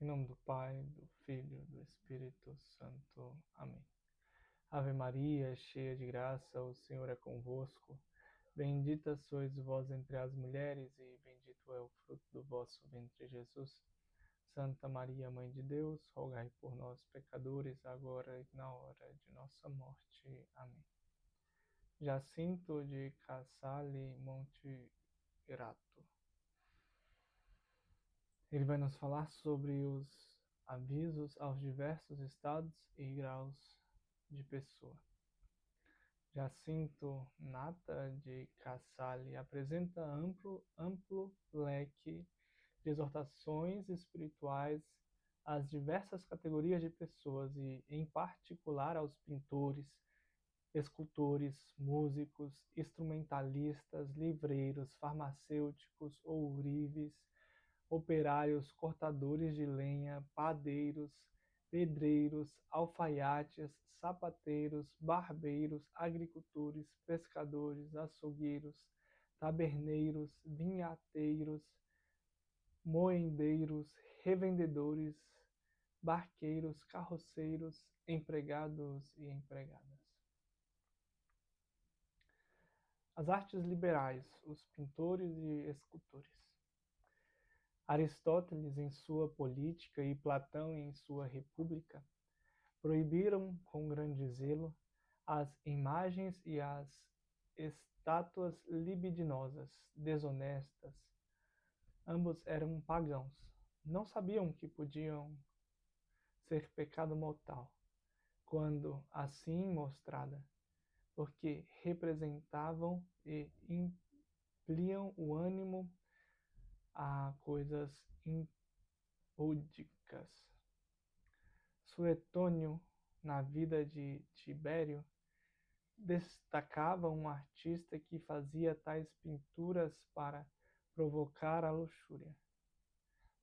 Em nome do Pai, do Filho, do Espírito Santo. Amém. Ave Maria, cheia de graça, o Senhor é convosco. Bendita sois vós entre as mulheres, e bendito é o fruto do vosso ventre, Jesus. Santa Maria, Mãe de Deus, rogai por nós, pecadores, agora e na hora de nossa morte. Amém. Jacinto de Casale Monte Grato. Ele vai nos falar sobre os avisos aos diversos estados e graus de pessoa. Jacinto Nata de Casale apresenta amplo leque de exortações espirituais às diversas categorias de pessoas e, em particular, aos pintores, escultores, músicos, instrumentalistas, livreiros, farmacêuticos, ourives, operários, cortadores de lenha, padeiros, pedreiros, alfaiates, sapateiros, barbeiros, agricultores, pescadores, açougueiros, taberneiros, vinhateiros, moendeiros, revendedores, barqueiros, carroceiros, empregados e empregadas. As artes liberais, os pintores e escultores. Aristóteles, em sua Política, e Platão, em sua República, proibiram com grande zelo as imagens e as estátuas libidinosas, desonestas. Ambos eram pagãos. Não sabiam que podiam ser pecado mortal, quando assim mostrada, porque representavam e impliam o ânimo a coisas impúdicas. Suetônio, na vida de Tibério, destacava um artista que fazia tais pinturas para provocar a luxúria.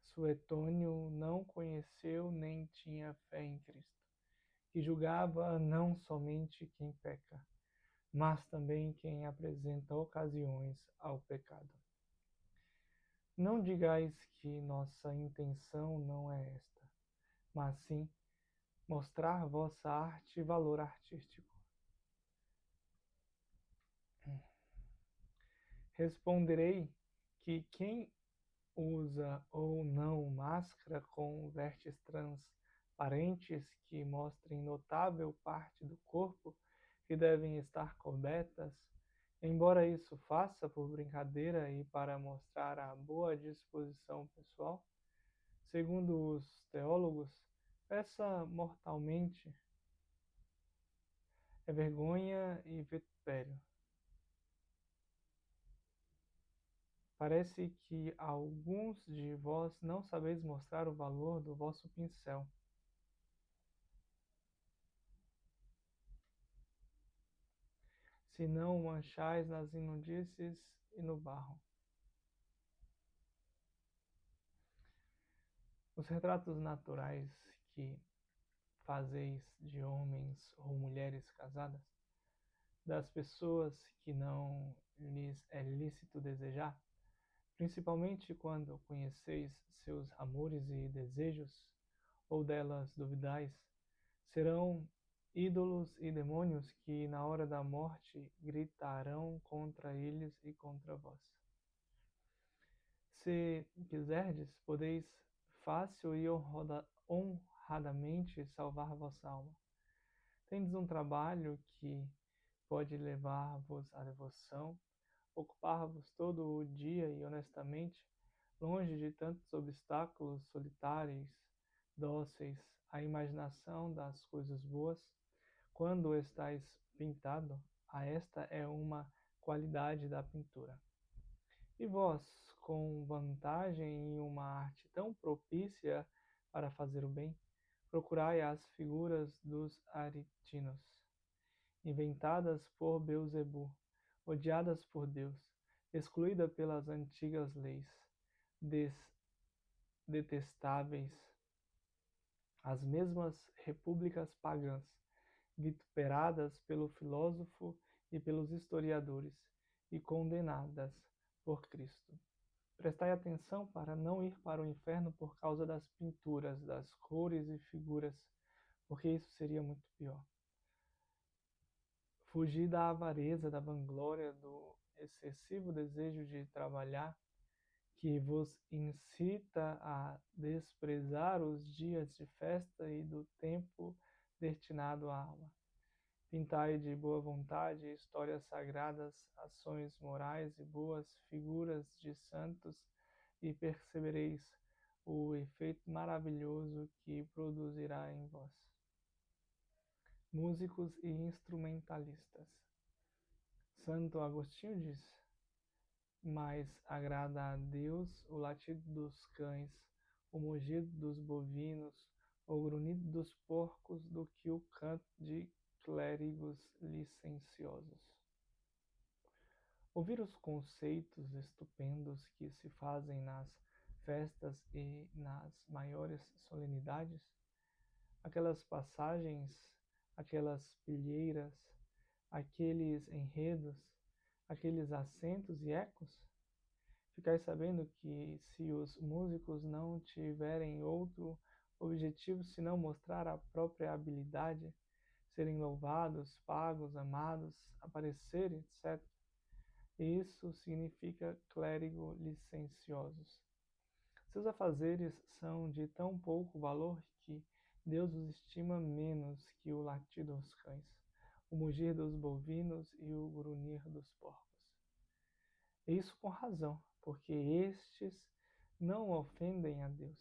Suetônio não conheceu nem tinha fé em Cristo, que julgava não somente quem peca, mas também quem apresenta ocasiões ao pecado. Não digais que nossa intenção não é esta, mas sim mostrar vossa arte e valor artístico. Responderei que quem usa ou não máscara com vestes transparentes que mostrem notável parte do corpo que devem estar cobertas, embora isso faça por brincadeira e para mostrar a boa disposição pessoal, segundo os teólogos, peça mortalmente é vergonha e vitupério. Parece que alguns de vós não sabeis mostrar o valor do vosso pincel. Se não o manchais nas imundícies e no barro. Os retratos naturais que fazeis de homens ou mulheres casadas, das pessoas que não lhes é lícito desejar, principalmente quando conheceis seus amores e desejos, ou delas duvidais, serão ídolos e demônios que na hora da morte gritarão contra eles e contra vós. Se quiserdes, podeis fácil e honradamente salvar vossa alma. Tendes um trabalho que pode levar-vos à devoção, ocupar-vos todo o dia e honestamente, longe de tantos obstáculos solitários, dóceis à imaginação das coisas boas. Quando estáis pintado, esta é uma qualidade da pintura. E vós, com vantagem em uma arte tão propícia para fazer o bem, procurai as figuras dos aritinos, inventadas por Beelzebub, odiadas por Deus, excluída pelas antigas leis, detestáveis, as mesmas repúblicas pagãs, vituperadas pelo filósofo e pelos historiadores, e condenadas por Cristo. Prestai atenção para não ir para o inferno por causa das pinturas, das cores e figuras, porque isso seria muito pior. Fugir da avareza, da vanglória, do excessivo desejo de trabalhar, que vos incita a desprezar os dias de festa e do tempo destinado à alma. Pintai de boa vontade histórias sagradas, ações morais e boas figuras de santos, e percebereis o efeito maravilhoso que produzirá em vós. Músicos e instrumentalistas. Santo Agostinho diz: mais agrada a Deus o latido dos cães, o mugido dos bovinos, o grunhido dos porcos, do que o canto de clérigos licenciosos. Ouvir os conceitos estupendos que se fazem nas festas e nas maiores solenidades, aquelas passagens, aquelas pilheiras, aqueles enredos, aqueles acentos e ecos? Ficai sabendo que, se os músicos não tiverem outro objetivo senão mostrar a própria habilidade, serem louvados, pagos, amados, aparecer, etc., isso significa clérigo licenciosos. Seus afazeres são de tão pouco valor que Deus os estima menos que o latir dos cães, o mugir dos bovinos e o grunhir dos porcos. E isso com razão, porque estes não ofendem a Deus,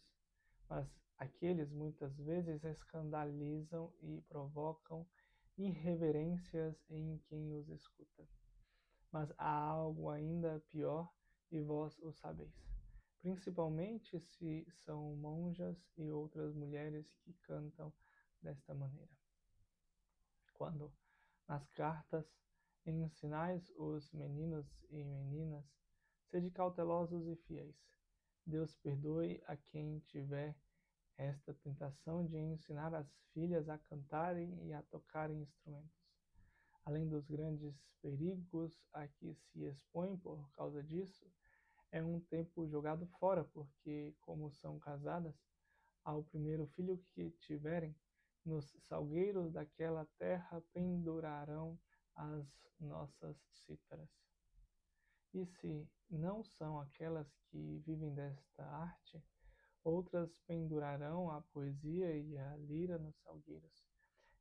mas aqueles muitas vezes escandalizam e provocam irreverências em quem os escuta. Mas há algo ainda pior, e vós o sabeis, principalmente se são monjas e outras mulheres que cantam desta maneira. Quando, nas cartas, ensinais os meninos e meninas, sede cautelosos e fiéis. Deus perdoe a quem tiver esta tentação de ensinar as filhas a cantarem e a tocarem instrumentos. Além dos grandes perigos a que se expõem por causa disso, é um tempo jogado fora, porque, como são casadas, ao primeiro filho que tiverem, nos salgueiros daquela terra pendurarão as nossas cítaras. E se não são aquelas que vivem desta arte, outras pendurarão a poesia e a lira nos salgueiros.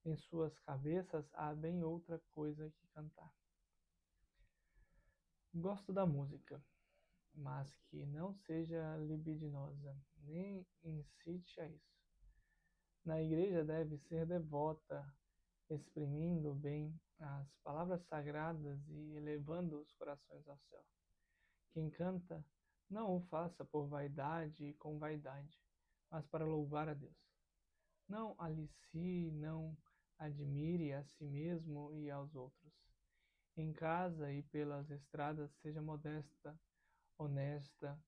Em suas cabeças há bem outra coisa que cantar. Gosto da música, mas que não seja libidinosa, nem incite a isso. Na igreja deve ser devota, exprimindo bem as palavras sagradas e elevando os corações ao céu. Quem canta, não o faça por vaidade e com vaidade, mas para louvar a Deus. Não alicie, não admire a si mesmo e aos outros. Em casa e pelas estradas seja modesta, honesta,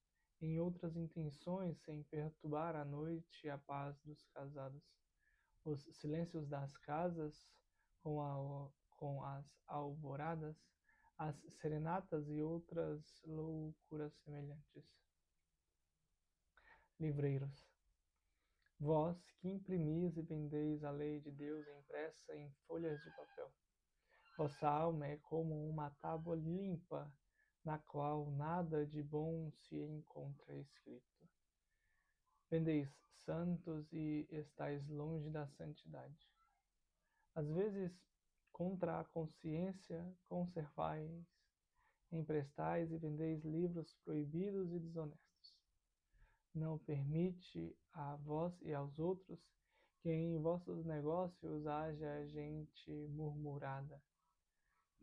em outras intenções, sem perturbar à noite a paz dos casados. Os silêncios das casas, com as alvoradas, as serenatas e outras loucuras semelhantes. Livreiros, vós que imprimis e vendeis a lei de Deus impressa em folhas de papel, vossa alma é como uma tábua limpa, na qual nada de bom se encontra escrito. Vendeis santos e estáis longe da santidade. Às vezes, contra a consciência, conservais, emprestais e vendeis livros proibidos e desonestos. Não permite a vós e aos outros que em vossos negócios haja gente murmurada,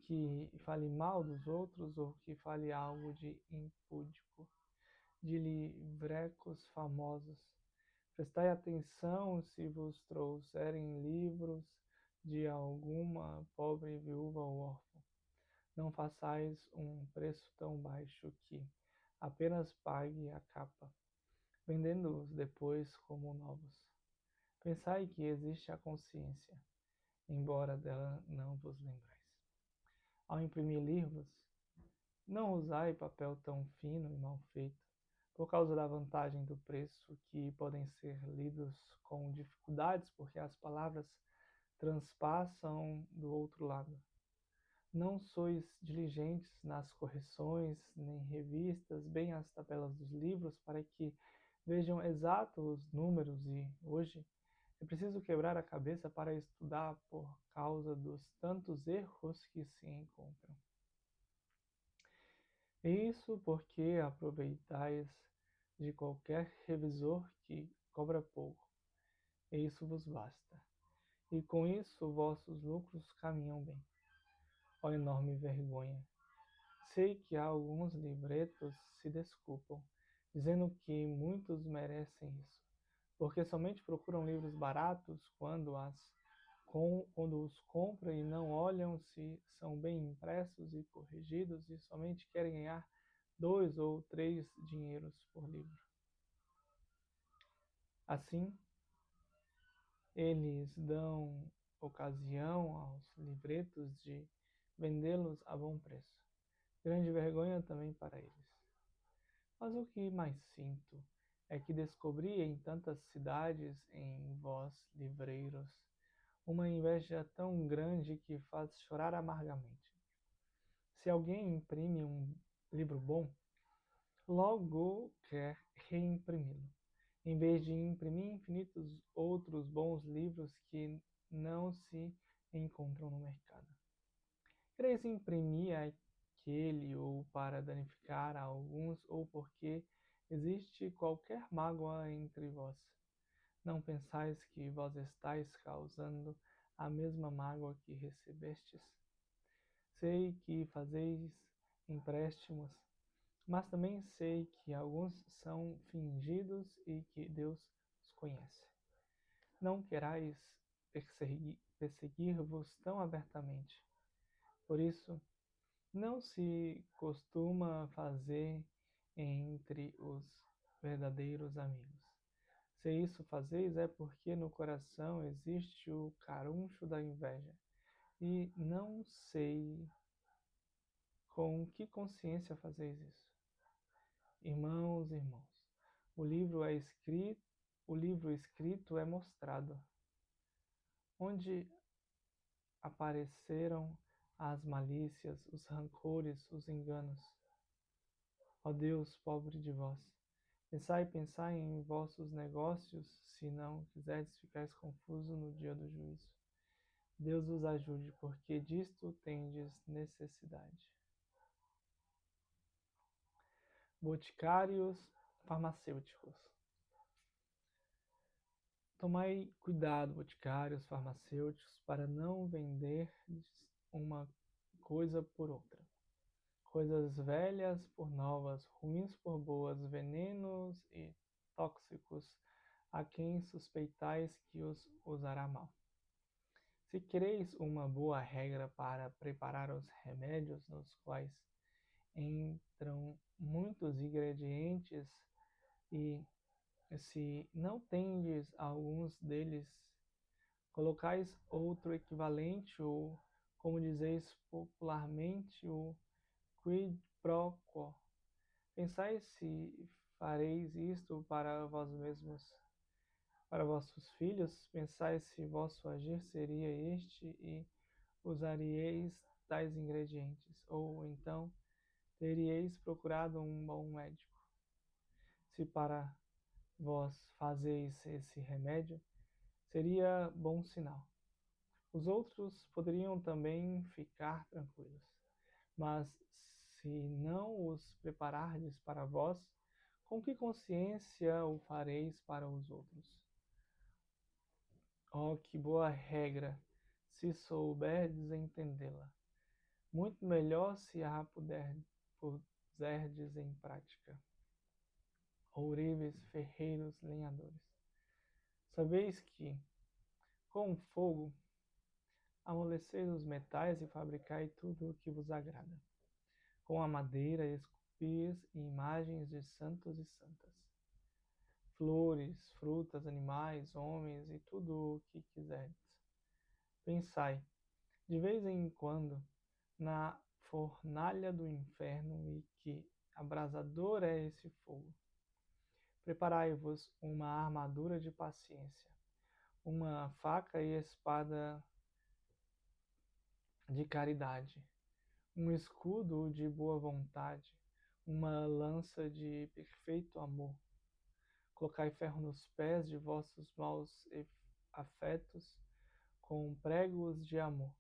que fale mal dos outros ou que fale algo de impúdico, de livrecos famosos. Prestai atenção se vos trouxerem livros de alguma pobre viúva ou órfã. Não façais um preço tão baixo que apenas pague a capa, vendendo-os depois como novos. Pensai que existe a consciência, embora dela não vos lembrais. Ao imprimir livros, não usai papel tão fino e mal feito, por causa da vantagem do preço, que podem ser lidos com dificuldades, porque as palavras transpassam do outro lado. Não sois diligentes nas correções, nem revistas bem as tabelas dos livros, para que vejam exatos os números, e hoje é preciso quebrar a cabeça para estudar por causa dos tantos erros que se encontram. Isso porque aproveitais de qualquer revisor que cobra pouco, e isso vos basta. E com isso vossos lucros caminham bem. Ó enorme vergonha! Sei que alguns livretos se desculpam, dizendo que muitos merecem isso, porque somente procuram livros baratos quando os compram e não olham se são bem impressos e corrigidos, e somente querem ganhar 2 ou 3 dinheiros por livro. Assim, eles dão ocasião aos livretos de vendê-los a bom preço. Grande vergonha também para eles. Mas o que mais sinto é que descobri em tantas cidades, em vós, livreiros, uma inveja tão grande que faz chorar amargamente. Se alguém imprime um livro bom, logo quer reimprimi-lo, em vez de imprimir infinitos outros bons livros que não se encontram no mercado. Quereis imprimir aquele ou para danificar a alguns, ou porque existe qualquer mágoa entre vós. Não pensais que vós estáis causando a mesma mágoa que recebestes? Sei que fazeis empréstimos, mas também sei que alguns são fingidos e que Deus os conhece. Não querais perseguir-vos tão abertamente. Por isso, não se costuma fazer entre os verdadeiros amigos. Se isso fazeis, é porque no coração existe o caruncho da inveja. E não sei com que consciência fazeis isso. Irmãos, o livro escrito é mostrado, onde apareceram as malícias, os rancores, os enganos. Ó Deus, pobre de vós, pensai em vossos negócios, se não quiserdes ficar confuso no dia do juízo. Deus vos ajude, porque disto tendes necessidade. Boticários farmacêuticos. Tomai cuidado, boticários farmacêuticos, para não vender uma coisa por outra. Coisas velhas por novas, ruins por boas, venenos e tóxicos, a quem suspeitais que os usará mal. Se quereis uma boa regra para preparar os remédios, nos quais entram muitos ingredientes, e se não tendes alguns deles, colocais outro equivalente, ou, como dizeis popularmente, o quid pro quo. Pensai se fareis isto para vós mesmos, para vossos filhos. Pensai se vosso agir seria este, e usaríeis tais ingredientes, ou então teríeis procurado um bom médico. Se para vós fazeis esse remédio, seria bom sinal. Os outros poderiam também ficar tranquilos. Mas se não os preparardes para vós, com que consciência o fareis para os outros? Oh, que boa regra, se souberdes entendê-la. Muito melhor se a puserdes em prática. Ourives, ferreiros, lenhadores. Sabeis que, com fogo, amoleceis os metais e fabricai tudo o que vos agrada. Com a madeira esculpis imagens de santos e santas. Flores, frutas, animais, homens e tudo o que quiserdes. Pensai, de vez em quando, na fornalha do inferno, e que abrasador é esse fogo. Preparai-vos uma armadura de paciência, uma faca e espada de caridade, um escudo de boa vontade, uma lança de perfeito amor. Colocai ferro nos pés de vossos maus afetos com pregos de amor,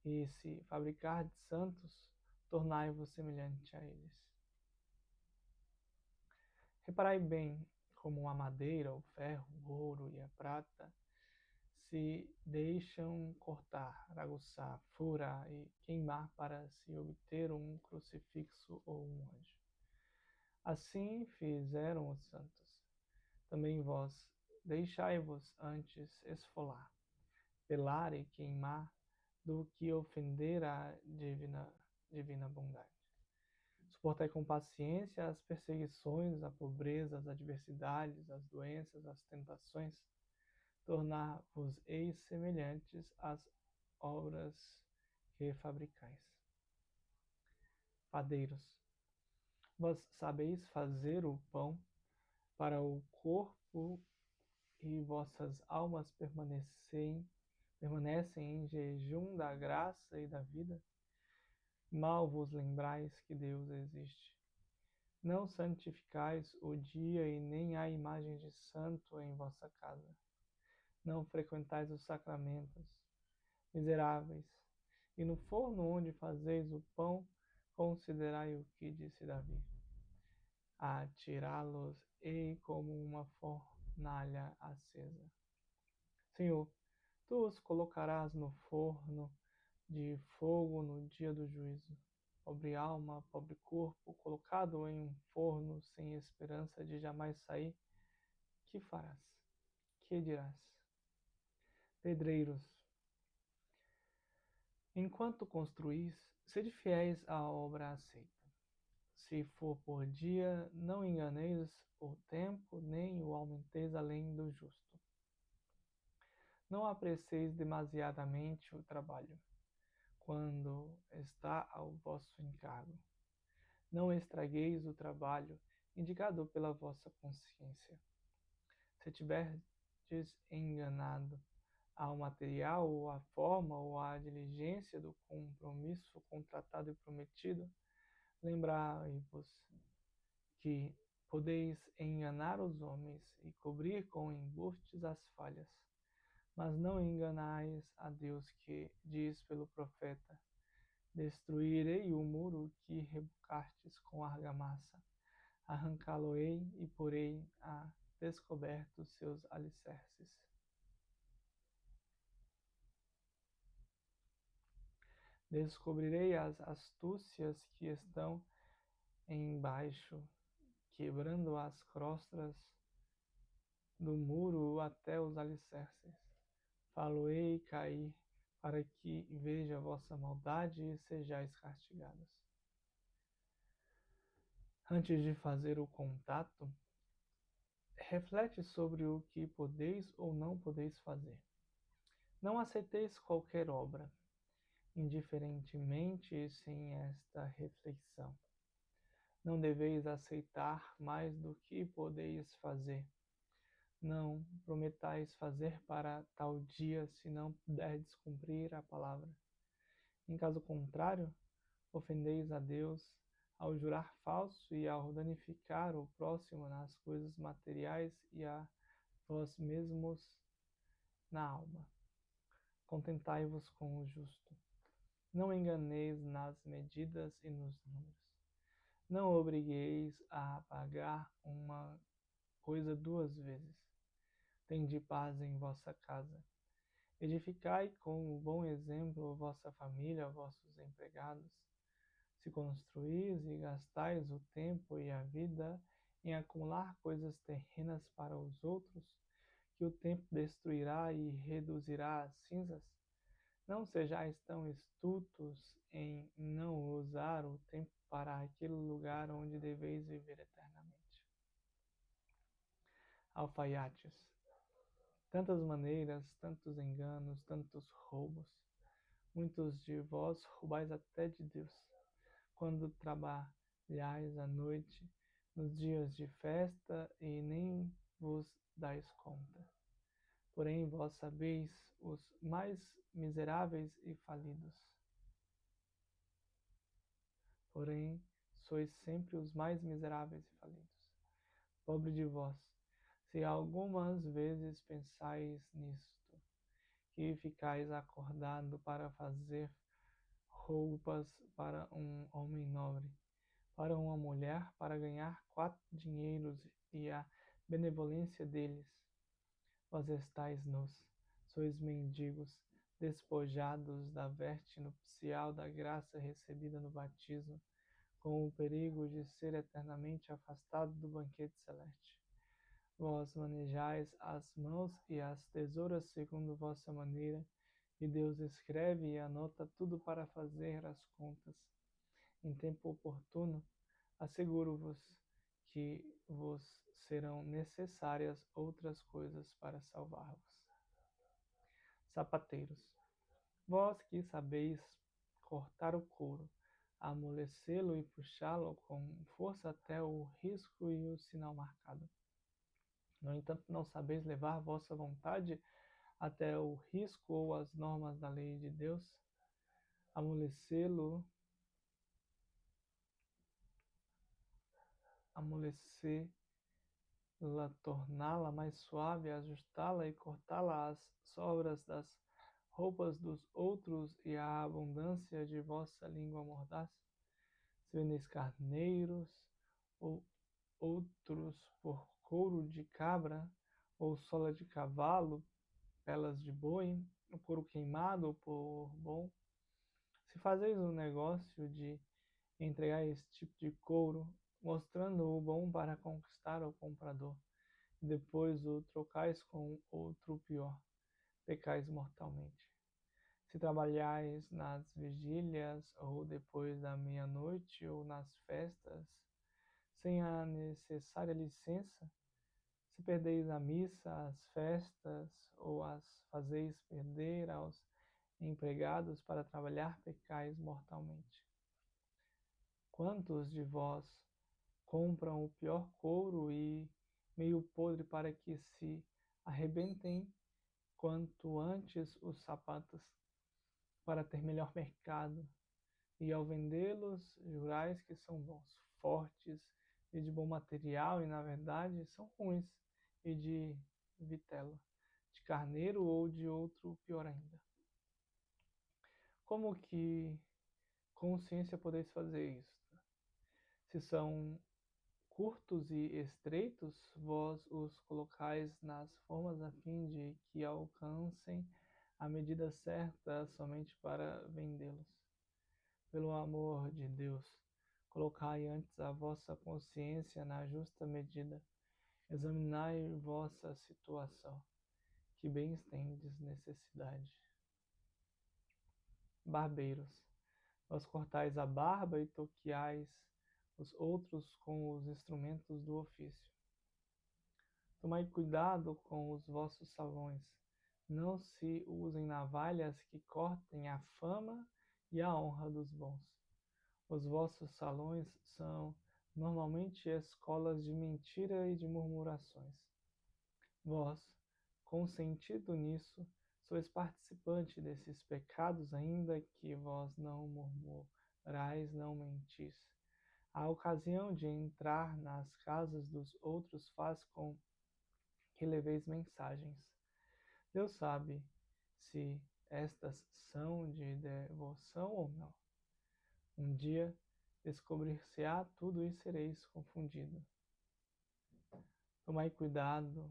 e se fabricardes santos, tornai-vos semelhante a eles. Reparai bem como a madeira, o ferro, o ouro e a prata se deixam cortar, aguçar, furar e queimar para se obter um crucifixo ou um anjo. Assim fizeram os santos. Também vós deixai-vos antes esfolar, pelar e queimar, do que ofender a divina bondade. Suportai com paciência as perseguições, a pobreza, as adversidades, as doenças, as tentações. Tornar-vos-eis semelhantes às obras que fabricais. Padeiros, vós sabeis fazer o pão para o corpo e vossas almas permanecem em jejum da graça e da vida? Mal vos lembrais que Deus existe. Não santificais o dia e nem há imagem de santo em vossa casa. Não frequentais os sacramentos, miseráveis, e no forno onde fazeis o pão, considerai o que disse Davi. Atirá-los-ei como uma fornalha acesa. Senhor, tu os colocarás no forno de fogo no dia do juízo. Pobre alma, pobre corpo, colocado em um forno sem esperança de jamais sair, que farás? Que dirás? Pedreiros, enquanto construís, sede fiéis à obra aceita. Se for por dia, não enganeis o tempo, nem o aumenteis além do justo. Não apreceis demasiadamente o trabalho, quando está ao vosso encargo. Não estragueis o trabalho indicado pela vossa consciência. Se tiverdes enganado ao material, ou à forma, ou à diligência do compromisso contratado e prometido, lembrai-vos que podeis enganar os homens e cobrir com embustes as falhas, mas não enganais a Deus, que diz pelo profeta: destruirei o muro que rebocastes com argamassa, arrancá-lo-ei e porei a descoberto seus alicerces. Descobrirei as astúcias que estão embaixo, quebrando as crostas do muro até os alicerces. Falo-ei cair, para que veja a vossa maldade e sejais castigados. Antes de fazer o contato, reflete sobre o que podeis ou não podeis fazer. Não aceiteis qualquer obra, indiferentemente sem esta reflexão. Não deveis aceitar mais do que podeis fazer. Não prometais fazer para tal dia, se não puderdes cumprir a palavra. Em caso contrário, ofendeis a Deus ao jurar falso e ao danificar o próximo nas coisas materiais e a vós mesmos na alma. Contentai-vos com o justo. Não enganeis nas medidas e nos números. Não obrigueis a pagar uma coisa duas vezes. Tende paz em vossa casa. Edificai com o bom exemplo vossa família, vossos empregados. Se construís e gastais o tempo e a vida em acumular coisas terrenas para os outros, que o tempo destruirá e reduzirá a cinzas, não sejais tão estultos em não usar o tempo para aquele lugar onde deveis viver eternamente. Alfaiates. Tantas maneiras, tantos enganos, tantos roubos. Muitos de vós roubais até de Deus. Quando trabalhais à noite, nos dias de festa, e nem vos dais conta. Porém, vós sabeis os mais miseráveis e falidos. Porém, sois sempre os mais miseráveis e falidos. Pobre de vós, se algumas vezes pensais nisto, que ficais acordado para fazer roupas para um homem nobre, para uma mulher, para ganhar 4 dinheiros e a benevolência deles. Vós estáis nus, sois mendigos, despojados da veste nupcial da graça recebida no batismo, com o perigo de ser eternamente afastado do banquete celeste. Vós manejais as mãos e as tesouras segundo vossa maneira, e Deus escreve e anota tudo para fazer as contas. Em tempo oportuno, asseguro-vos que vos serão necessárias outras coisas para salvar-vos. Sapateiros, vós que sabeis cortar o couro, amolecê-lo e puxá-lo com força até o risco e o sinal marcado. No entanto, não sabeis levar vossa vontade até o risco ou as normas da lei de Deus, amolecê-lo, amolecê-la, torná-la mais suave, ajustá-la e cortá-la às sobras das roupas dos outros e à abundância de vossa língua mordaz? Se vendeis carneiros, ou outros por couro de cabra, ou sola de cavalo, pelas de boi, o couro queimado ou por bom, se fazeis um negócio de entregar esse tipo de couro, mostrando o bom para conquistar o comprador, e depois o trocais com outro pior, pecais mortalmente. Se trabalhais nas vigílias, ou depois da meia-noite, ou nas festas, sem a necessária licença, se perdeis a missa, as festas, ou as fazeis perder aos empregados para trabalhar, pecais mortalmente. Quantos de vós compram o pior couro e meio podre para que se arrebentem quanto antes os sapatos, para ter melhor mercado, e ao vendê-los jurais que são bons, fortes e de bom material, e na verdade são ruins e de vitela, de carneiro ou de outro pior ainda? Como que com ciência podeis fazer isto? Se são curtos e estreitos, vós os colocais nas formas a fim de que alcancem a medida certa somente para vendê-los. Pelo amor de Deus, colocai antes a vossa consciência na justa medida. Examinai vossa situação. Que bens tendes necessidade? Barbeiros, vós cortais a barba e toqueais os outros com os instrumentos do ofício. Tomai cuidado com os vossos salões. Não se usem navalhas que cortem a fama e a honra dos bons. Os vossos salões são normalmente escolas de mentira e de murmurações. Vós, consentido nisso, sois participante desses pecados, ainda que vós não murmurais, não mentis. A ocasião de entrar nas casas dos outros faz com que leveis mensagens. Deus sabe se estas são de devoção ou não. Um dia descobrir-se-á tudo e sereis confundido. Tomai cuidado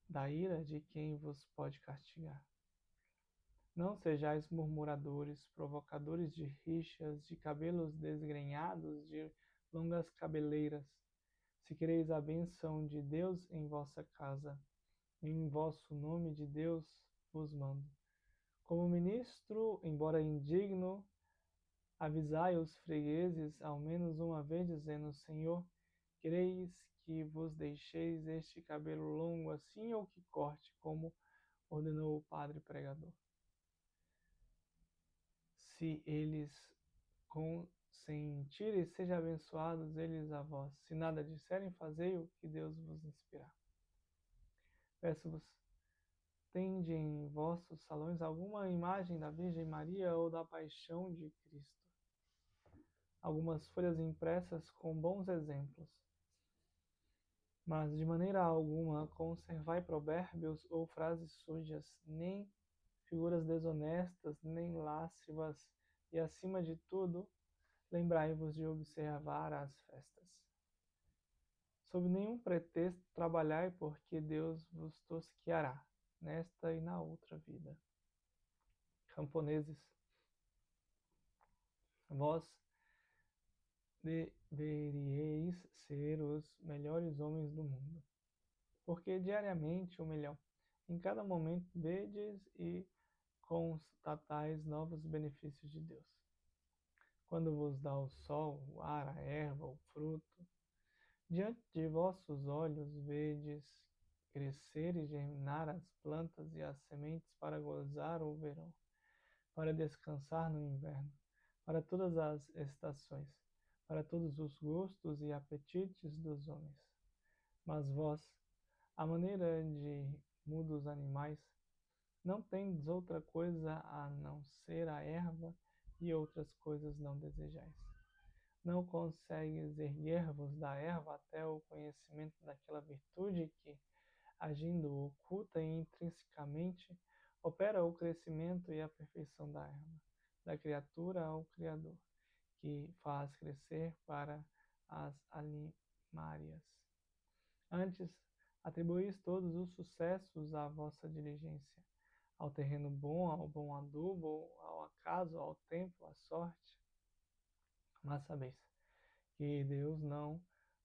da ira de quem vos pode castigar. Não sejais murmuradores, provocadores de rixas, de cabelos desgrenhados, de longas cabeleiras. Se quereis a bênção de Deus em vossa casa, em vosso nome de Deus vos mando. Como ministro, embora indigno, avisai os fregueses ao menos uma vez, dizendo: Senhor, quereis que vos deixeis este cabelo longo assim, ou que corte, como ordenou o padre pregador? Se eles sem mentira, e seja abençoados eles a vós. Se nada disserem, fazei-o, que Deus vos inspirar. Peço-vos, tende em vossos salões alguma imagem da Virgem Maria ou da Paixão de Cristo. Algumas folhas impressas com bons exemplos. Mas de maneira alguma conservai provérbios ou frases sujas, nem figuras desonestas, nem lascivas, e acima de tudo, lembrai-vos de observar as festas. Sob nenhum pretexto trabalhai, porque Deus vos tosquiará, nesta e na outra vida. Camponeses, vós deveríeis ser os melhores homens do mundo, porque diariamente 1.000.000, em cada momento vedes e constatais novos benefícios de Deus. Quando vos dá o sol, o ar, a erva, o fruto, diante de vossos olhos vedes crescer e germinar as plantas e as sementes para gozar o verão, para descansar no inverno, para todas as estações, para todos os gostos e apetites dos homens. Mas vós, à maneira de mudos animais, não tendes outra coisa a não ser a erva, e outras coisas não desejais. Não consegues erguer-vos da erva até o conhecimento daquela virtude que, agindo oculta e intrinsecamente, opera o crescimento e a perfeição da erva, da criatura ao Criador, que faz crescer para as alimárias. Antes, atribuís todos os sucessos à vossa diligência, ao terreno bom, ao bom adubo, ao acaso, ao tempo, à sorte. Mas sabeis que Deus não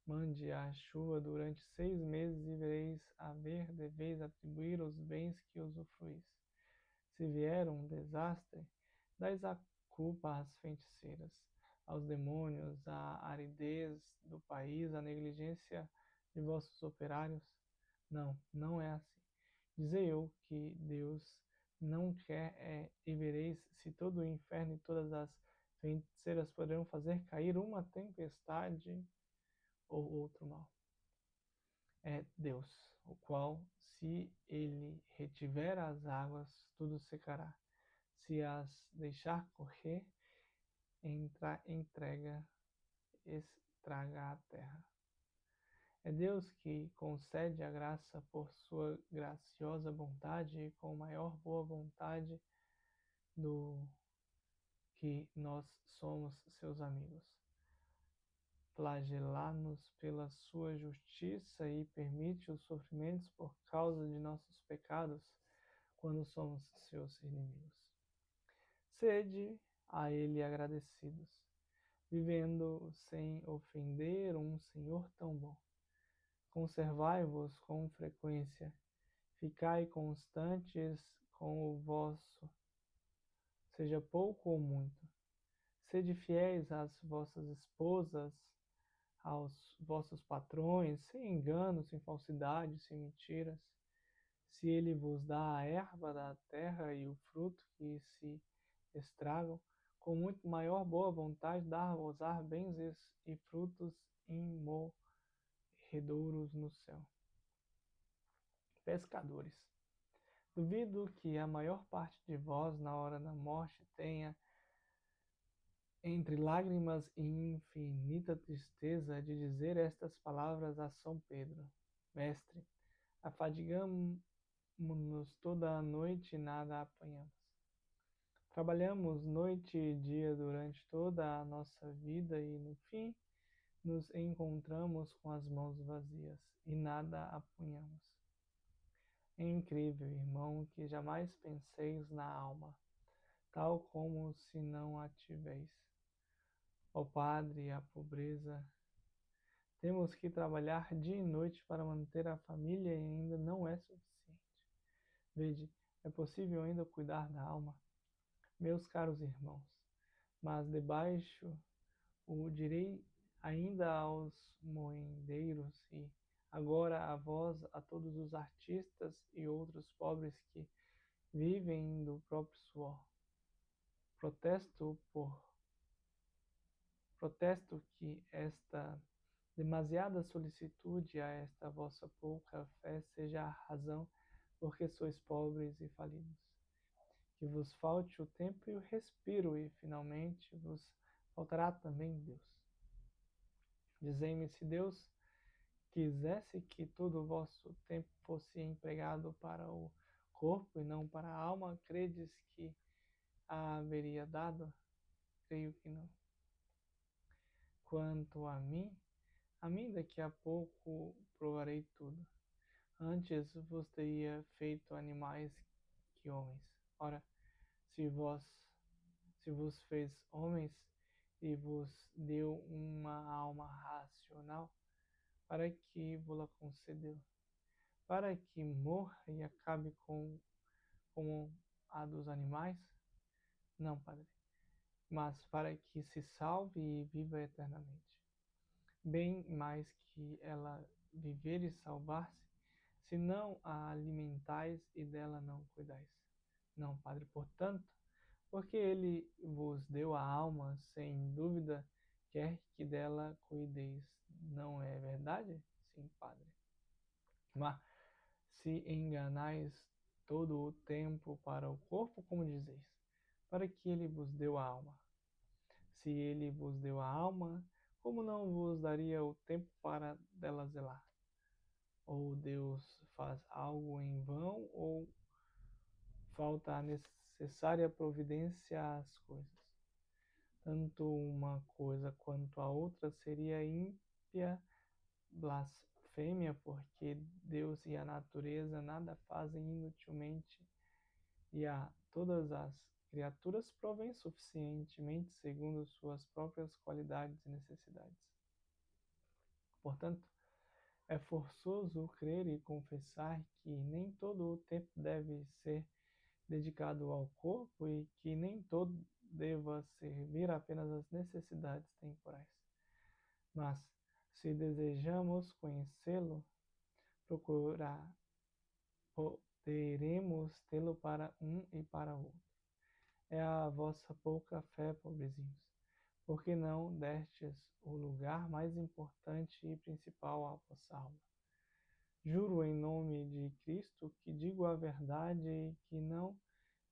mande a chuva durante 6 meses e deveis atribuir os bens que usufruís. Se vier um desastre, dais a culpa às feiticeiras, aos demônios, à aridez do país, à negligência de vossos operários. Não, não é assim. Dizei eu que Deus não quer e vereis se todo o inferno e todas as feiticeiras poderão fazer cair uma tempestade ou outro mal. É Deus, o qual, se ele retiver as águas, tudo secará. Se as deixar correr, estraga a terra. É Deus que concede a graça por sua graciosa vontade e com maior boa vontade do que nós somos seus amigos. Flagela-nos pela sua justiça e permite os sofrimentos por causa de nossos pecados, quando somos seus inimigos. Sede a ele agradecidos, vivendo sem ofender um Senhor tão bom. Conservai-vos com frequência, ficai constantes com o vosso, seja pouco ou muito. Sede fiéis às vossas esposas, aos vossos patrões, sem engano, sem falsidade, sem mentiras. Se ele vos dá a erva da terra e o fruto que se estragam, com muito maior boa vontade dar-vos-á bens e frutos imorredouros no céu. Pescadores, duvido que a maior parte de vós, na hora da morte, tenha, entre lágrimas e infinita tristeza, de dizer estas palavras a São Pedro: Mestre, afadigamo-nos toda a noite e nada apanhamos. Trabalhamos noite e dia durante toda a nossa vida e, no fim, nos encontramos com as mãos vazias e nada apunhamos. É incrível, irmão, que jamais penseis na alma, tal como se não a tiveis. Ó Padre, a pobreza. Temos que trabalhar dia e noite para manter a família e ainda não é suficiente. Vede, é possível ainda cuidar da alma? Meus caros irmãos, mas debaixo o direi ainda aos moendeiros e agora a vós, a todos os artistas e outros pobres que vivem do próprio suor. Protesto por Protesto que esta demasiada solicitude a esta vossa pouca fé seja a razão porque sois pobres e falidos. Que vos falte o tempo e o respiro, e finalmente vos faltará também Deus. Dizei-me, se Deus quisesse que todo o vosso tempo fosse empregado para o corpo e não para a alma, credes que a haveria dado? Creio que não. Quanto a mim daqui a pouco provarei tudo. Antes vos teria feito animais que homens. Ora, se vos fez homens e vos deu uma alma racional, para que vos-la concedeu? Para que morra e acabe como a dos animais? Não, Padre, mas para que se salve e viva eternamente. Bem mais que ela viver e salvar-se, se não a alimentais e dela não cuidais. Não, Padre, portanto, porque ele vos deu a alma, sem dúvida, quer que dela cuideis. Não é verdade? Sim, Padre. Mas se enganais todo o tempo para o corpo, como dizeis, para que ele vos deu a alma. Se ele vos deu a alma, como não vos daria o tempo para dela zelar? Ou Deus faz algo em vão, ou falta a necessária providência às coisas. Tanto uma coisa quanto a outra seria ímpia blasfêmia, porque Deus e a natureza nada fazem inutilmente, e a todas as criaturas provém suficientemente segundo suas próprias qualidades e necessidades. Portanto, é forçoso crer e confessar que nem todo o tempo deve ser dedicado ao corpo e que nem todo deva servir apenas às necessidades temporais. Mas, se desejamos conhecê-lo, procurar, poderemos tê-lo para um e para outro. É a vossa pouca fé, pobrezinhos, porque não destes o lugar mais importante e principal à vossa alma. Juro em nome de Cristo que digo a verdade e que não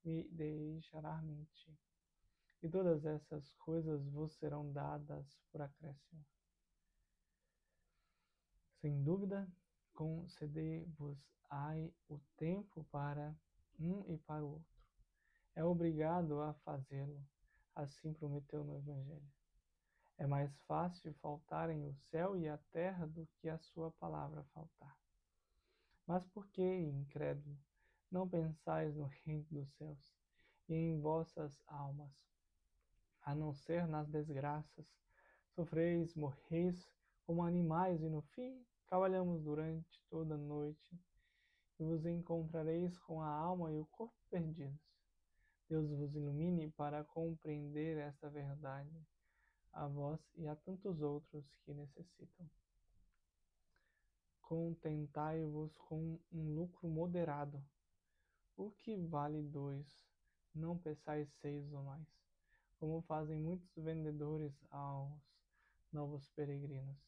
me deixará mentir. E todas essas coisas vos serão dadas por acréscimo. Sem dúvida, concedei-vos-ai o tempo para um e para o outro. É obrigado a fazê-lo, assim prometeu no Evangelho. É mais fácil faltarem o céu e a terra do que a sua palavra faltar. Mas por que, incrédulo, não pensais no reino dos céus e em vossas almas, a não ser nas desgraças? Sofreis, morreis como animais e no fim trabalhamos durante toda a noite e vos encontrareis com a alma e o corpo perdidos. Deus vos ilumine para compreender esta verdade, a vós e a tantos outros que necessitam. Contentai-vos com um lucro moderado. O que vale 2? Não peçais 6 ou mais, como fazem muitos vendedores aos novos peregrinos,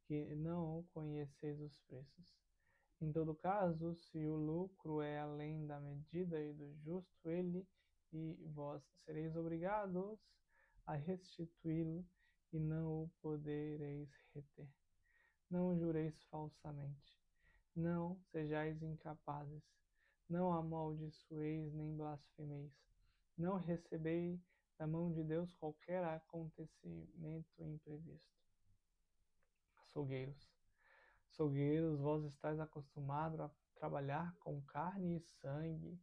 que não conheceis os preços. Em todo caso, se o lucro é além da medida e do justo, ele e vós sereis obrigados a restituí-lo e não o podereis reter. Não jureis falsamente, não sejais incapazes, não amaldiçoeis nem blasfemeis, não recebeis da mão de Deus qualquer acontecimento imprevisto. Açougueiros. Açougueiros, vós estáis acostumados a trabalhar com carne e sangue,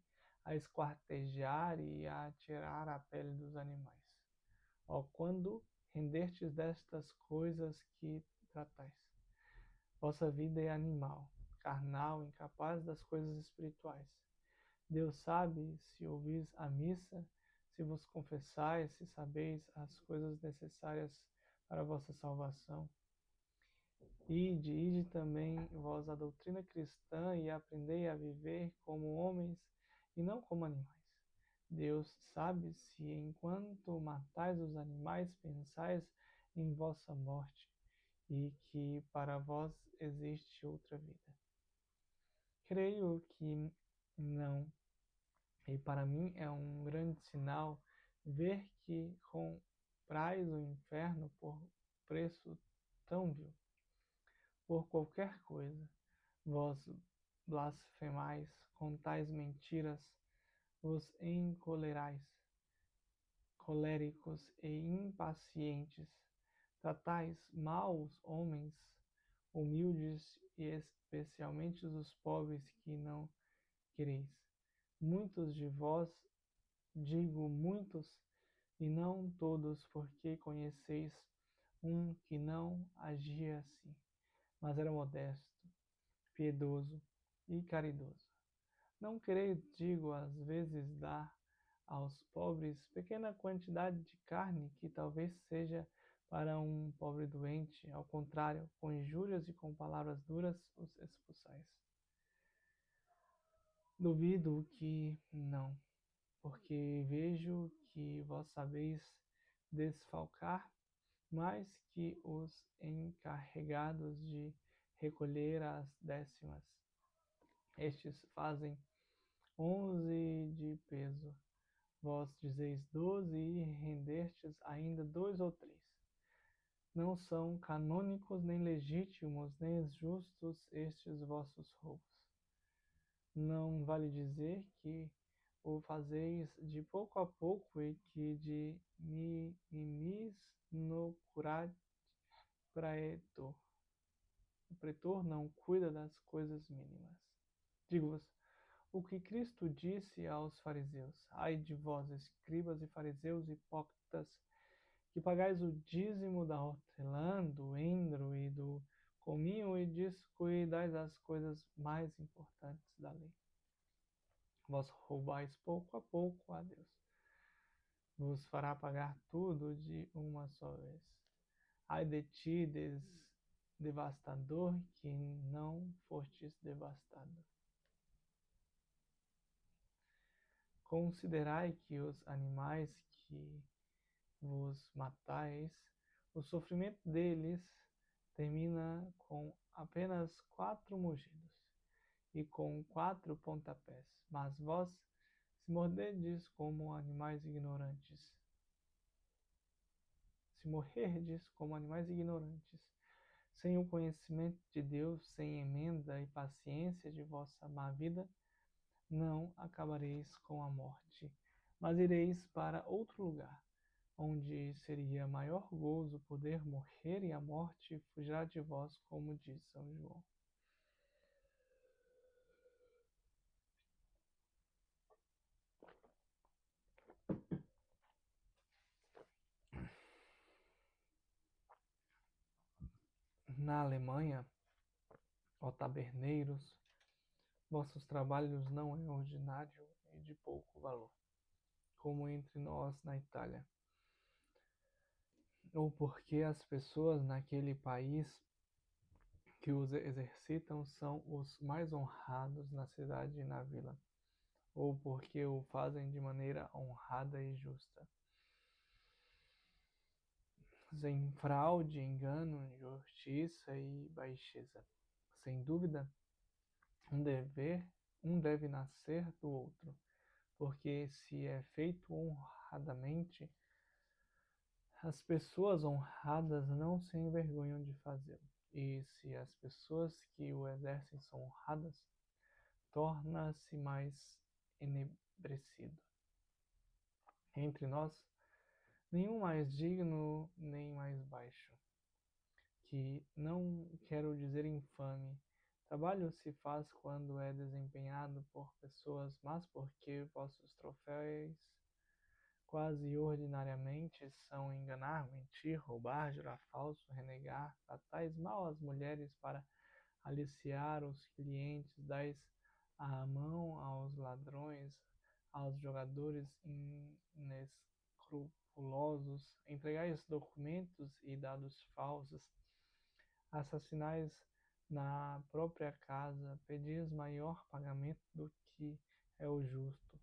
a esquartejar e a tirar a pele dos animais. Ó, quando rendestes destas coisas que tratais? Vossa vida é animal, carnal, incapaz das coisas espirituais. Deus sabe se ouvis a missa, se vos confessais, se sabeis as coisas necessárias para a vossa salvação. Ide também vós a doutrina cristã e aprendei a viver como homens e não como animais. Deus sabe se enquanto matais os animais pensais em vossa morte, e que para vós existe outra vida. Creio que não, e para mim é um grande sinal ver que comprais o inferno por preço tão vil. Por qualquer coisa, vós blasfemais, contais mentiras, vos encolerais, coléricos e impacientes, tratais mal os homens humildes e especialmente os pobres que não quereis. Muitos de vós, digo muitos, e não todos, porque conheceis um que não agia assim, mas era modesto, piedoso e caridoso. Não quereis, digo, às vezes dar aos pobres pequena quantidade de carne que talvez seja para um pobre doente, ao contrário, com injúrias e com palavras duras os expulsais. Duvido que não, porque vejo que vós sabeis desfalcar mais que os encarregados de recolher as décimas. Estes fazem 11 de peso, vós dizeis 12 e rendestes ainda 2 ou 3. Não são canônicos, nem legítimos, nem justos estes vossos roubos. Não vale dizer que o fazeis de pouco a pouco e que de mimimis no curat praetor. O pretor não cuida das coisas mínimas. Digo-vos, o que Cristo disse aos fariseus: ai de vós, escribas e fariseus hipócritas, que pagais o dízimo da hortelã, do endro e do cominho e descuidais das coisas mais importantes da lei. Vós roubais pouco a pouco a Deus. Vos fará pagar tudo de uma só vez. Ai de ti, devastador, que não fostes devastado. Considerai que os animais que vos matais, o sofrimento deles termina com apenas 4 mugidos e com 4 pontapés. Mas vós, se morderdes como animais ignorantes, se morrerdes como animais ignorantes, sem o conhecimento de Deus, sem emenda e paciência de vossa má vida, não acabareis com a morte, mas ireis para outro lugar, onde seria maior gozo poder morrer e a morte fugirá de vós, como diz São João. Na Alemanha, ó taberneiros, vossos trabalhos não é ordinário e de pouco valor, como entre nós na Itália. Ou porque as pessoas naquele país que os exercitam são os mais honrados na cidade e na vila, ou porque o fazem de maneira honrada e justa, sem fraude, engano, injustiça e baixeza. Sem dúvida, um deve nascer do outro, porque se é feito honradamente, as pessoas honradas não se envergonham de fazê-lo. E se as pessoas que o exercem são honradas, torna-se mais enebrecido. Entre nós, nenhum mais digno nem mais baixo, que não quero dizer infame. Trabalho se faz quando é desempenhado por pessoas, mas porque vossos troféus quase ordinariamente são enganar, mentir, roubar, jurar falso, renegar, tratais mal as mulheres para aliciar os clientes, dais a mão aos ladrões, aos jogadores inescrupulosos, entregais documentos e dados falsos, assassinais na própria casa, pedis maior pagamento do que é o justo,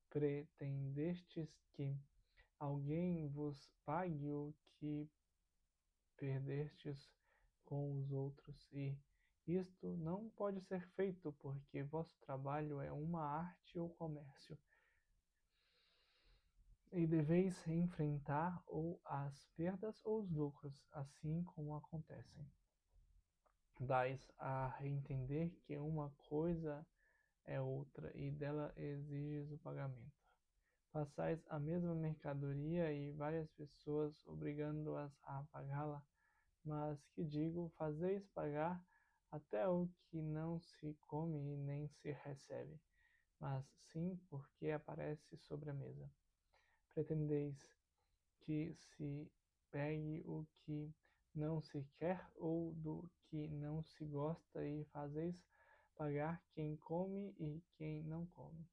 pretendestes que alguém vos pague o que perdestes com os outros, e isto não pode ser feito, porque vosso trabalho é uma arte ou comércio, e deveis enfrentar ou as perdas ou os lucros, assim como acontecem. Dais a entender que uma coisa é outra, e dela exiges o pagamento. Passais a mesma mercadoria e várias pessoas, obrigando-as a pagá-la, mas que digo, fazeis pagar até o que não se come e nem se recebe, mas sim porque aparece sobre a mesa. Pretendeis que se pegue o que não se quer ou do que não se gosta e fazeis pagar quem come e quem não come.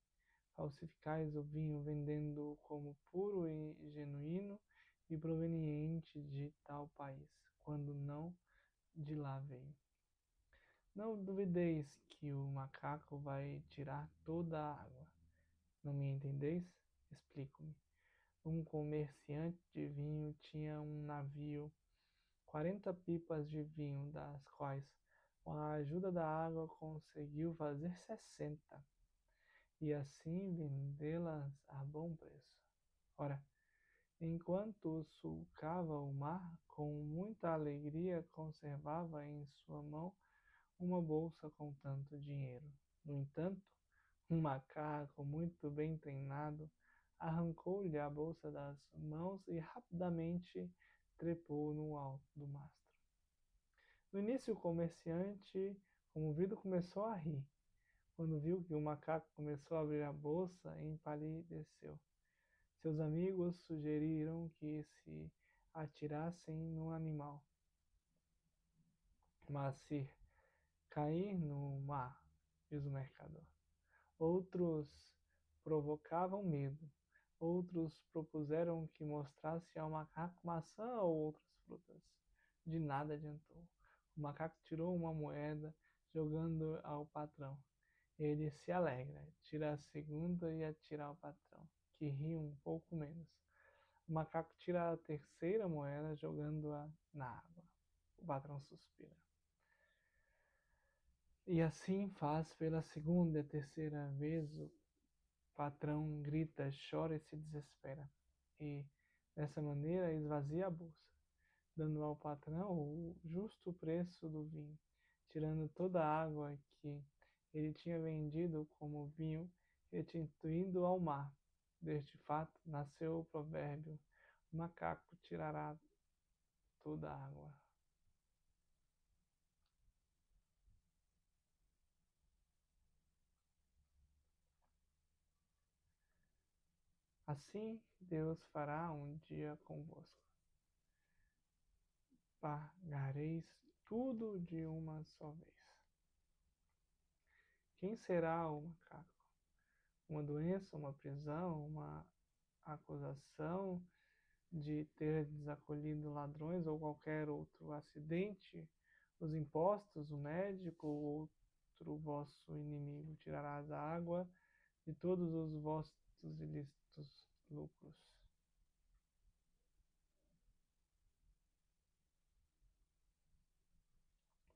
Falsificais o vinho vendendo-o como puro e genuíno e proveniente de tal país, quando não de lá veio. Não duvideis que o macaco vai tirar toda a água. Não me entendeis? Explico-me. Um comerciante de vinho tinha um navio, 40 pipas de vinho, das quais, com a ajuda da água, conseguiu fazer 60, e assim vendê-las a bom preço. Ora, enquanto sulcava o mar, com muita alegria conservava em sua mão uma bolsa com tanto dinheiro. No entanto, um macaco muito bem treinado arrancou-lhe a bolsa das mãos e rapidamente trepou no alto do mastro. No início, o comerciante, comovido, começou a rir. Quando viu que o macaco começou a abrir a bolsa, empalideceu. Seus amigos sugeriram que se atirassem no animal. Mas se cair no mar, diz o mercador. Outros provocavam medo. Outros propuseram que mostrasse ao macaco maçã ou outras frutas. De nada adiantou. O macaco tirou uma moeda, jogando ao patrão. Ele se alegra, tira a segunda e atira ao patrão, que ri um pouco menos. O macaco tira a terceira moeda, jogando-a na água. O patrão suspira. E assim faz pela segunda e terceira vez. O patrão grita, chora e se desespera. E, dessa maneira, esvazia a bolsa, dando ao patrão o justo preço do vinho, tirando toda a água que ele tinha vendido como vinho, restituindo ao mar. Deste fato nasceu o provérbio: o macaco tirará toda a água. Assim Deus fará um dia convosco. Pagareis tudo de uma só vez. Quem será o macaco? Uma doença, uma prisão, uma acusação de ter desacolhido ladrões ou qualquer outro acidente, os impostos, o médico ou outro vosso inimigo tirarás a água de todos os vossos ilícitos lucros.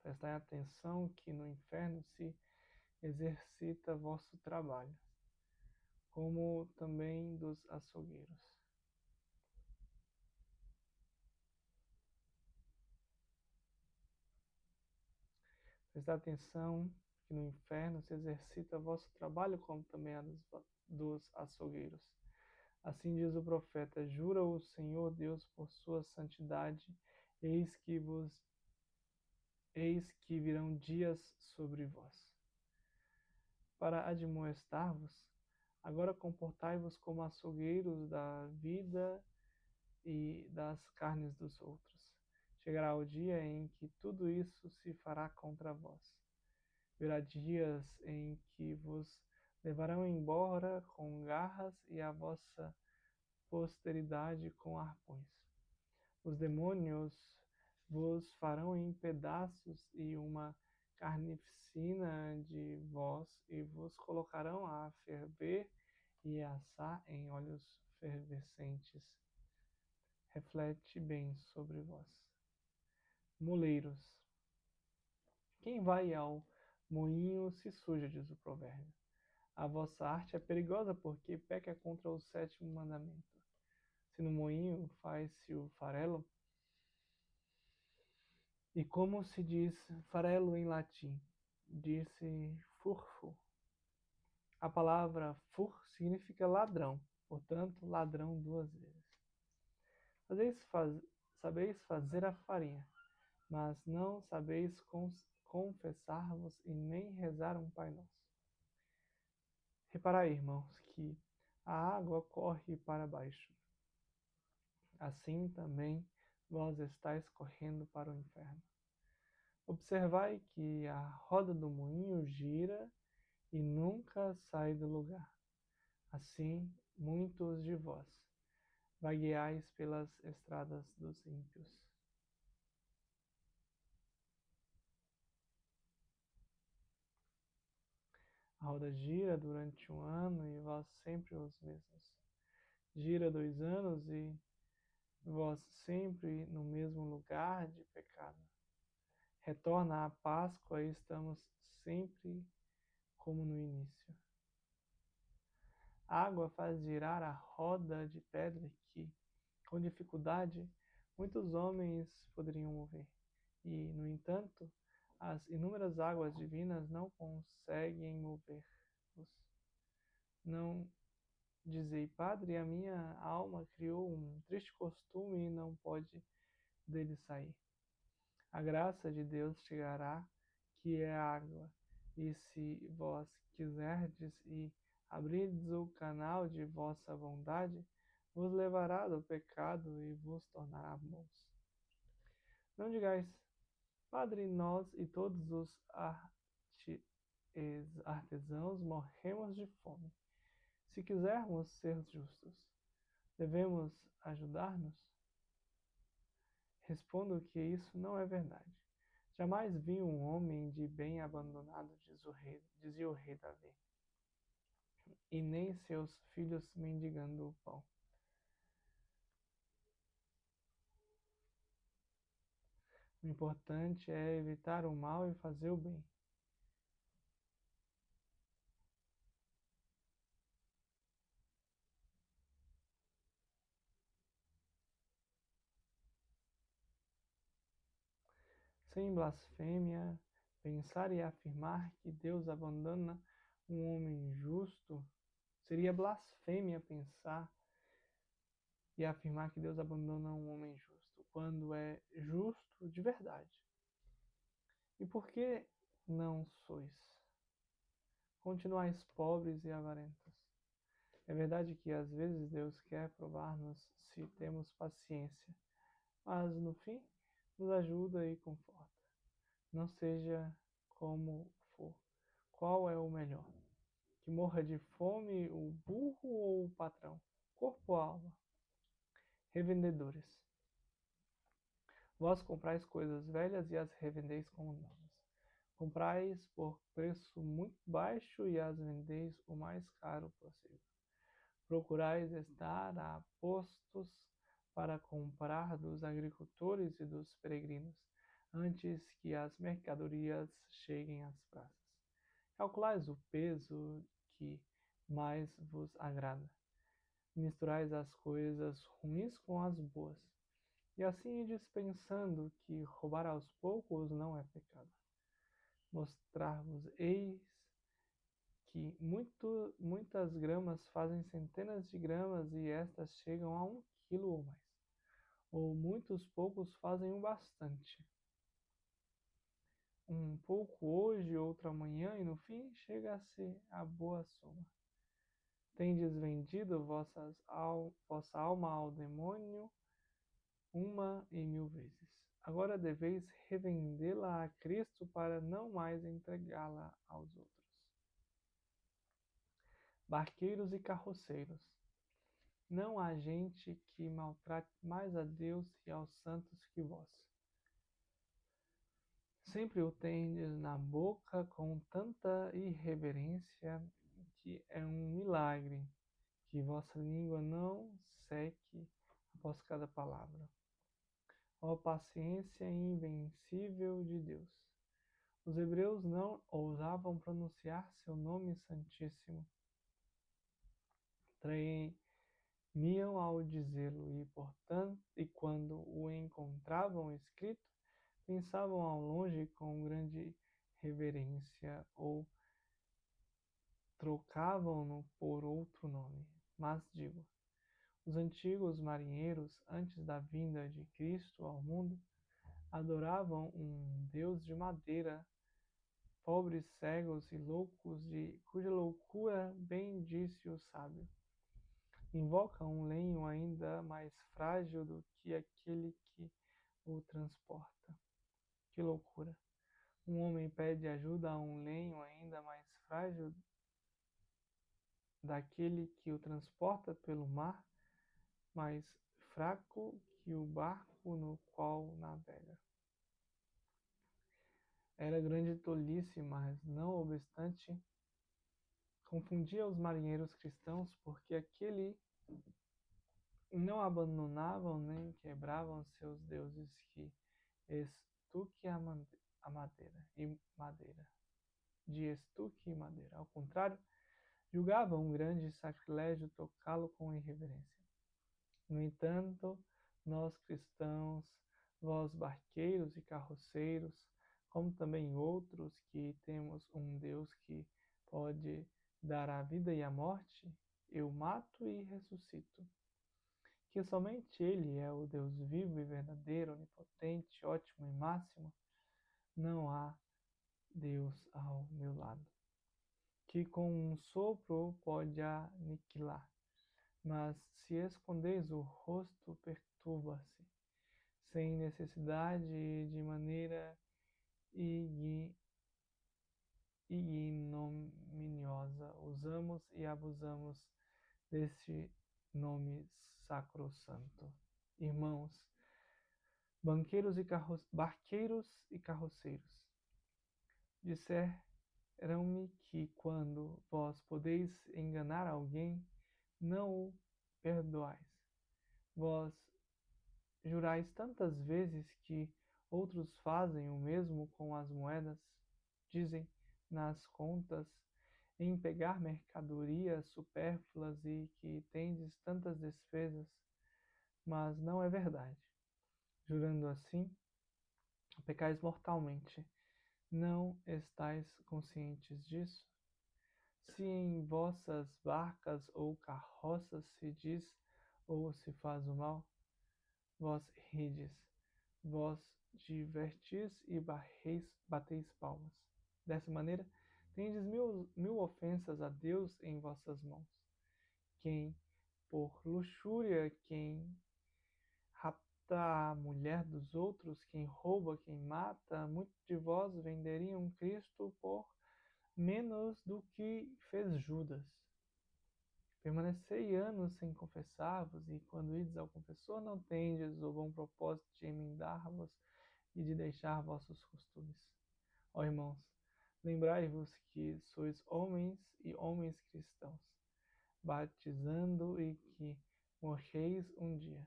Prestai atenção que no inferno se exercita vosso trabalho, como também dos açougueiros. Prestai atenção que no inferno se exercita vosso trabalho, como também a dos açougueiros. Assim diz o profeta: jura o Senhor Deus por sua santidade, eis que virão dias sobre vós, para admoestar-vos. Agora comportai-vos como açougueiros da vida e das carnes dos outros. Chegará o dia em que tudo isso se fará contra vós. Virá dias em que vos levarão embora com garras e a vossa posteridade com arpões. Os demônios vos farão em pedaços e uma carnificina de vós, e vos colocarão a ferver e assar em óleos fervescentes. Reflete bem sobre vós. muleiros. Quem vai ao moinho se suja, diz o provérbio. A vossa arte é perigosa porque peca contra o sétimo mandamento. Se no moinho faz-se o farelo, e como se diz farelo em latim? Diz-se furfo. A palavra fur significa ladrão, portanto, ladrão duas vezes. Sabeis fazer a farinha, mas não sabeis confessar-vos e nem rezar um Pai Nosso. Reparai, irmãos, que a água corre para baixo. Assim também vós estáis correndo para o inferno. Observai que a roda do moinho gira e nunca sai do lugar. Assim, muitos de vós vagueais pelas estradas dos ímpios. A roda gira durante um ano e vós sempre os mesmos. Gira 2 anos e vós sempre no mesmo lugar de pecado. Retorna a Páscoa e estamos sempre como no início. A água faz girar a roda de pedra que, com dificuldade, muitos homens poderiam mover. E, no entanto, as inúmeras águas divinas não conseguem mover-os. Não dizei, Padre, a minha alma criou um triste costume e não pode dele sair. A graça de Deus chegará, que é água, e se vós quiserdes e abrirdes o canal de vossa bondade, vos levará do pecado e vos tornará bons. Não digais, Padre, nós e todos os artesãos morremos de fome. Se quisermos ser justos, devemos ajudar-nos? Respondo que isso não é verdade. Jamais vi um homem de bem abandonado, dizia o rei Davi, e nem seus filhos mendigando o pão. O importante é evitar o mal e fazer o bem. Sem blasfêmia, pensar e afirmar que Deus abandona um homem justo seria blasfêmia pensar e afirmar que Deus abandona um homem justo, quando é justo de verdade. E por que não sois? Continuais pobres e avarentos. É verdade que às vezes Deus quer provar-nos se temos paciência, mas no fim nos ajuda e conforta. Não seja como for. Qual é o melhor? Que morra de fome o burro ou o patrão? Corpo ou alma? Revendedores. Vós comprais coisas velhas e as revendeis como novas. Comprais por preço muito baixo e as vendeis o mais caro possível. Procurais estar a postos para comprar dos agricultores e dos peregrinos, antes que as mercadorias cheguem às praças. Calculais o peso que mais vos agrada. Misturais as coisas ruins com as boas. E assim ides pensando que roubar aos poucos não é pecado. Mostrar-vos-eis que muitas gramas fazem centenas de gramas e estas chegam a 1 quilo ou mais. Ou muitos poucos fazem o bastante. Um pouco hoje, outro amanhã, e no fim chega-se a boa soma. Tendes vendido vossa alma ao demônio 1.000 vezes. Agora deveis revendê-la a Cristo para não mais entregá-la aos outros. Barqueiros e carroceiros. Não há gente que maltrate mais a Deus e aos santos que vós. Sempre o tendes na boca com tanta irreverência que é um milagre que vossa língua não seque após cada palavra. ó paciência invencível de Deus. Os hebreus não ousavam pronunciar seu nome santíssimo. Tremiam ao dizê-lo e, portanto, e quando o encontravam escrito, pensavam ao longe com grande reverência ou trocavam-no por outro nome. Mas digo, os antigos marinheiros, antes da vinda de Cristo ao mundo, adoravam um Deus de madeira, pobres, cegos e loucos, cuja loucura bem disse o sábio. Invoca um lenho ainda mais frágil do que aquele que o transporta. Que loucura! Um homem pede ajuda a um lenho ainda mais frágil daquele que o transporta pelo mar, mais fraco que o barco no qual navega. Era grande tolice, mas, não obstante, confundia os marinheiros cristãos, porque aquele não abandonavam nem quebravam seus deuses que estuque a madeira e madeira, de estuque e madeira. Ao contrário, julgavam um grande sacrilégio tocá-lo com irreverência. No entanto, nós cristãos, vós barqueiros e carroceiros, como também outros que temos um Deus que pode dar a vida e a morte, eu mato e ressuscito, que somente Ele é o Deus vivo e verdadeiro, onipotente, ótimo e máximo, não há Deus ao meu lado, que com um sopro pode aniquilar, mas se escondeis o rosto, perturba-se, sem necessidade de maneira ignominiosa. Usamos e abusamos deste nome sacrossanto. Irmãos, barqueiros e carroceiros, disseram-me que quando vós podeis enganar alguém, não o perdoais. Vós jurais tantas vezes que outros fazem o mesmo com as moedas, dizem nas contas, em pegar mercadorias supérfluas e que tendes tantas despesas, mas não é verdade. Jurando assim, pecais mortalmente. Não estáis conscientes disso? Se em vossas barcas ou carroças se diz ou se faz o mal, vós rides, vós divertis e bateis palmas. Dessa maneira, tendes mil ofensas a Deus em vossas mãos. Quem, por luxúria, quem rapta a mulher dos outros, quem rouba, quem mata, muitos de vós venderiam Cristo por menos do que fez Judas. Permanecei anos sem confessar-vos, e quando ides ao confessor, não tendes o bom propósito de emendar-vos e de deixar vossos costumes. Ó irmãos, lembrai-vos que sois homens e homens cristãos, batizando e que morreis um dia,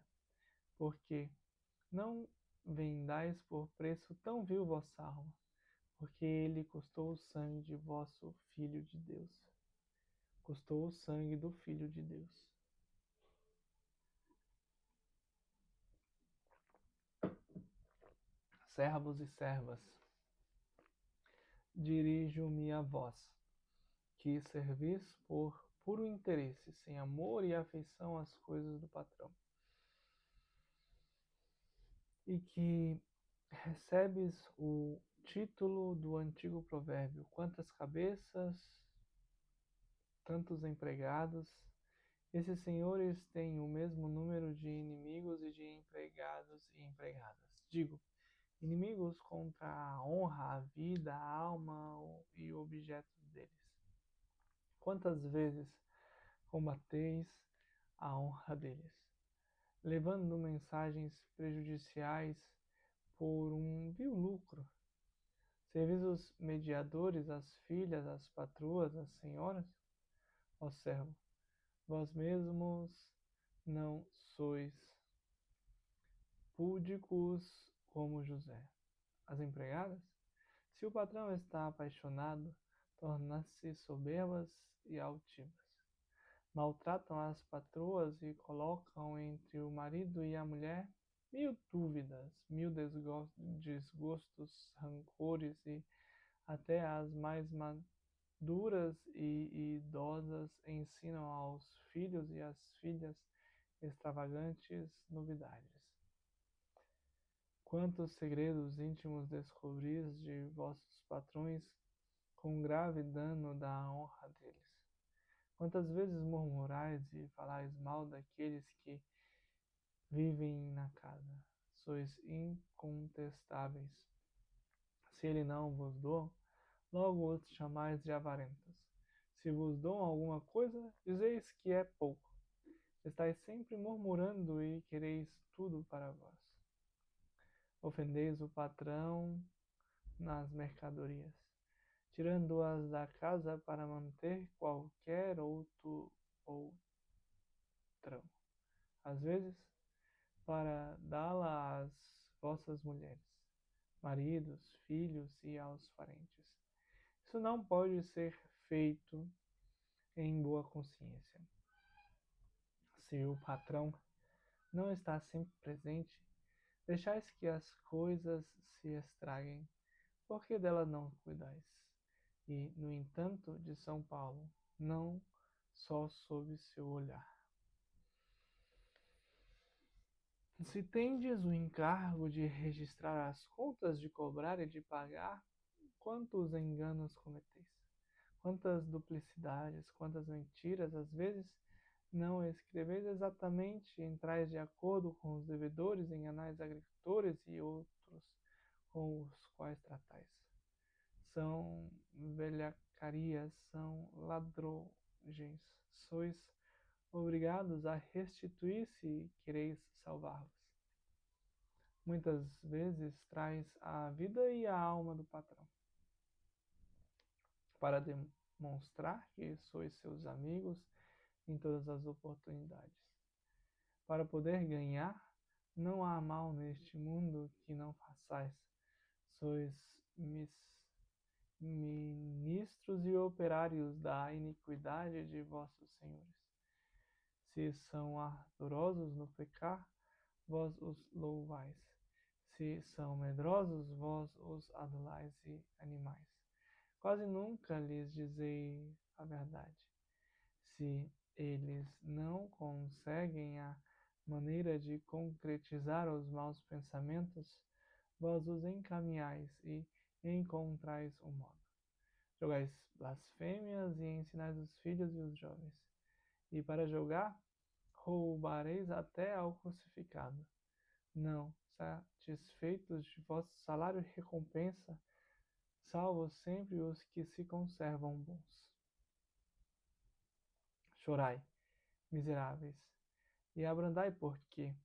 porque não vendais por preço tão vil vossa alma, porque ele custou o sangue de vosso Filho de Deus. Custou o sangue do Filho de Deus. Servos e servas, dirijo-me a vós, que servis por puro interesse, sem amor e afeição às coisas do patrão, e que recebes o título do antigo provérbio: quantas cabeças, tantos empregados. Esses senhores têm o mesmo número de inimigos e de empregados e empregadas. Digo, inimigos contra a honra, a vida, a alma e objetos deles. Quantas vezes combateis a honra deles, levando mensagens prejudiciais por um vil lucro? Servis os mediadores, as filhas, as patroas, as senhoras? Ó servo, vós mesmos não sois púdicos como José. As empregadas, se o patrão está apaixonado, tornam-se soberbas e altivas. Maltratam as patroas e colocam entre o marido e a mulher mil dúvidas, mil desgostos, rancores e até as mais maduras e idosas ensinam aos filhos e às filhas extravagantes novidades. Quantos segredos íntimos descobris de vossos patrões com grave dano da honra deles? Quantas vezes murmurais e falais mal daqueles que vivem na casa? Sois incontestáveis. Se ele não vos doa, logo os chamais de avarentos. Se vos dão alguma coisa, dizeis que é pouco. Estais sempre murmurando e quereis tudo para vós. Ofendeis o patrão nas mercadorias, tirando-as da casa para manter qualquer outro outrão. Às vezes, para dá-la às vossas mulheres, maridos, filhos e aos parentes. Isso não pode ser feito em boa consciência. Se o patrão não está sempre presente, deixais que as coisas se estraguem, porque dela não cuidais. E, no entanto, de São Paulo, não só sob seu olhar. Se tendes o encargo de registrar as contas, de cobrar e de pagar, quantos enganos cometeis? Quantas duplicidades, quantas mentiras, às vezes não escreveis exatamente, entrais de acordo com os devedores, enganais agricultores e outros com os quais tratais. São velhacarias, são ladrogens. Sois obrigados a restituir se quereis salvá-los. Muitas vezes traz a vida e a alma do patrão, para demonstrar que sois seus amigos em todas as oportunidades. Para poder ganhar, não há mal neste mundo que não façais. Sois ministros e operários da iniquidade de vossos senhores. Se são ardorosos no pecar, vós os louvais. Se são medrosos, vós os adulais e animais. Quase nunca lhes dizeis a verdade. Se eles não conseguem a maneira de concretizar os maus pensamentos, vós os encaminhais e encontrais o modo. Jogais blasfêmias e ensinais os filhos e os jovens. E para julgar, roubareis até ao crucificado. Não, satisfeitos de vosso salário e recompensa, salvo sempre os que se conservam bons. Chorai, miseráveis, e abrandai, porque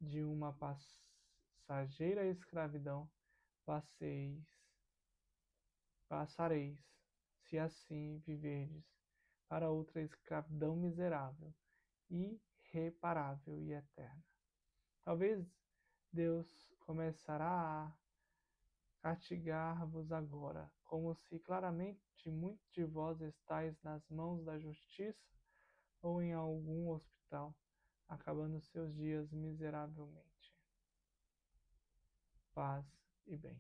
de uma passageira escravidão passareis, se assim viverdes, para outra escravidão miserável, irreparável e eterna. Talvez Deus começará a castigar-vos agora, como se claramente muitos de vós estáis nas mãos da justiça ou em algum hospital, acabando seus dias miseravelmente. Paz e bem.